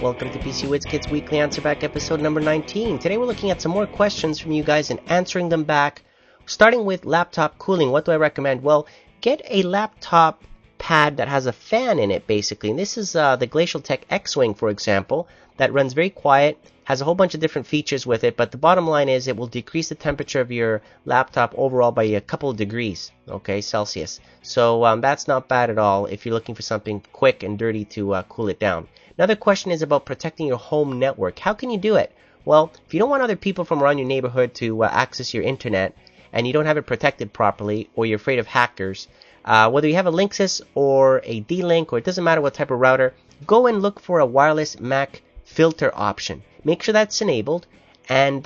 Welcome to PCWizKid's Weekly Answer Back episode number 19. Today we're looking at some more questions from you guys and answering them back. Starting with laptop cooling, what do I recommend? Well, get a laptop pad that has a fan in it, basically. And this is the Glacial Tech X-Wing, for example, that runs very quiet, has a whole bunch of different features with it, but the bottom line is it will decrease the temperature of your laptop overall by a couple of degrees, okay, Celsius. So that's not bad at all if you're looking for something quick and dirty to cool it down. Another question is about protecting your home network. How can you do it? Well, if you don't want other people from around your neighborhood to access your internet and you don't have it protected properly, or you're afraid of hackers, whether you have a Linksys or a D-Link, or it doesn't matter what type of router, go and look for a wireless MAC filter option. Make sure that's enabled, and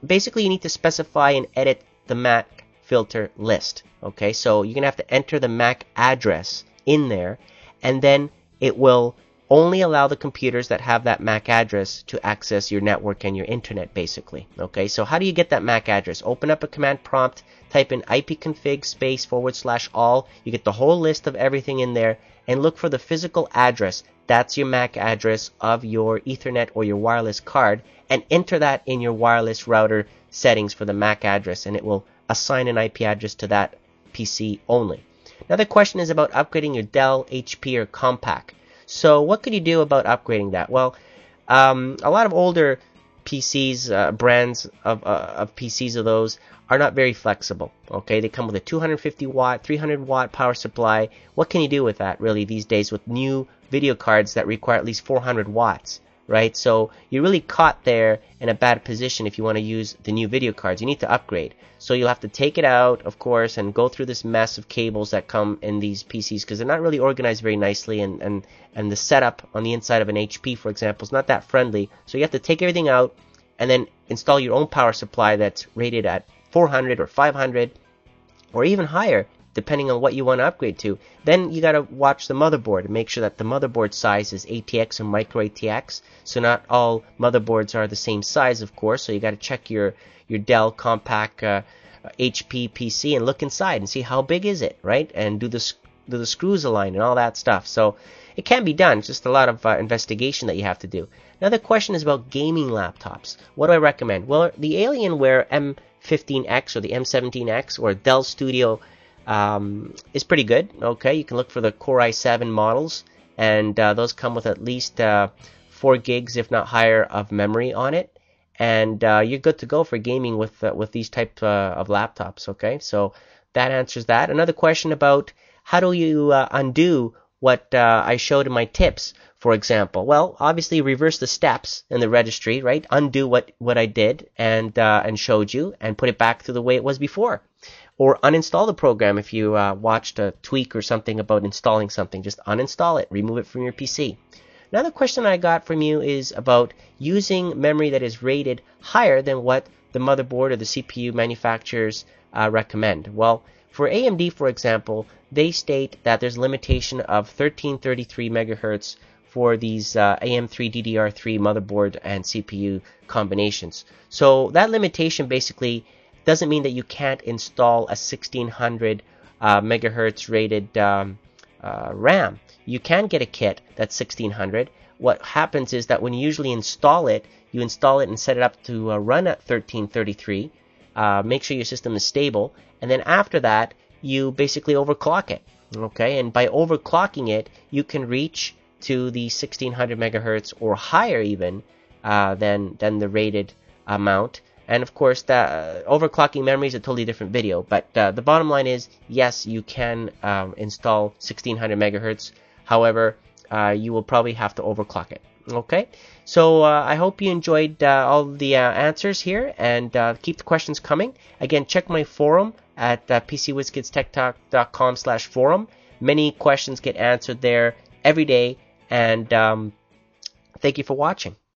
basically you need to specify and edit the MAC filter list. Okay, so you're going to have to enter the MAC address in there, and then it will only allow the computers that have that MAC address to access your network and your internet, basically. Okay, so how do you get that MAC address? Open up a command prompt, type in ipconfig /all. You get the whole list of everything in there, and look for the physical address. That's your MAC address of your Ethernet or your wireless card, and enter that in your wireless router settings for the MAC address, and it will assign an IP address to that PC only. Another question is about upgrading your Dell, HP, or Compaq. So what could you do about upgrading that? Well, a lot of older PCs, brands of PCs of those, are not very flexible. Okay, they come with a 250 watt, 300 watt power supply. What can you do with that really these days with new video cards that require at least 400 watts, right? So you're really caught there in a bad position if you want to use the new video cards. You need to upgrade. So you'll have to take it out, of course, and go through this mess of cables that come in these PCs because they're not really organized very nicely, and the setup on the inside of an HP, for example, is not that friendly. So you have to take everything out and then install your own power supply that's rated at 400 or 500 or even higher, depending on what you want to upgrade to. Then you got to watch the motherboard and make sure that the motherboard size is ATX or micro ATX. So not all motherboards are the same size, of course. So you got to check your Dell, Compaq, HP PC and look inside and see how big is it, right? And do the screws align and all that stuff. So it can be done. It's just a lot of investigation that you have to do. Another question is about gaming laptops. What do I recommend? Well, the Alienware M15X or the M17X or Dell Studio is pretty good. Okay, you can look for the Core i7 models, and those come with at least 4 gigs, if not higher, of memory on it, and you're good to go for gaming with these types of laptops. Okay, so that answers that. Another question about how do you undo what I showed in my tips, for example. Well, obviously reverse the steps in the registry, right? Undo what I did and showed you, and put it back to the way it was before. Or uninstall the program if you watched a tweak or something about installing something. Just uninstall it, remove it from your PC. Another question I got from you is about using memory that is rated higher than what the motherboard or the CPU manufacturers recommend. Well, for AMD, for example, they state that there's a limitation of 1333 megahertz for these AM3 DDR3 motherboard and CPU combinations. So that limitation basically doesn't mean that you can't install a 1600 megahertz rated RAM. You can get a kit that's 1600. What happens is that when you usually install it, you install it and set it up to run at 1333. Make sure your system is stable, and then after that, you basically overclock it. Okay, and by overclocking it, you can reach to the 1600 megahertz or higher even than the rated amount. And of course, the overclocking memory is a totally different video. But the bottom line is, yes, you can install 1600 megahertz. However, you will probably have to overclock it. Okay, so I hope you enjoyed all the answers here, and keep the questions coming. Again, check my forum at PCWizKid'sTechTalk.com/forum. Many questions get answered there every day, and thank you for watching.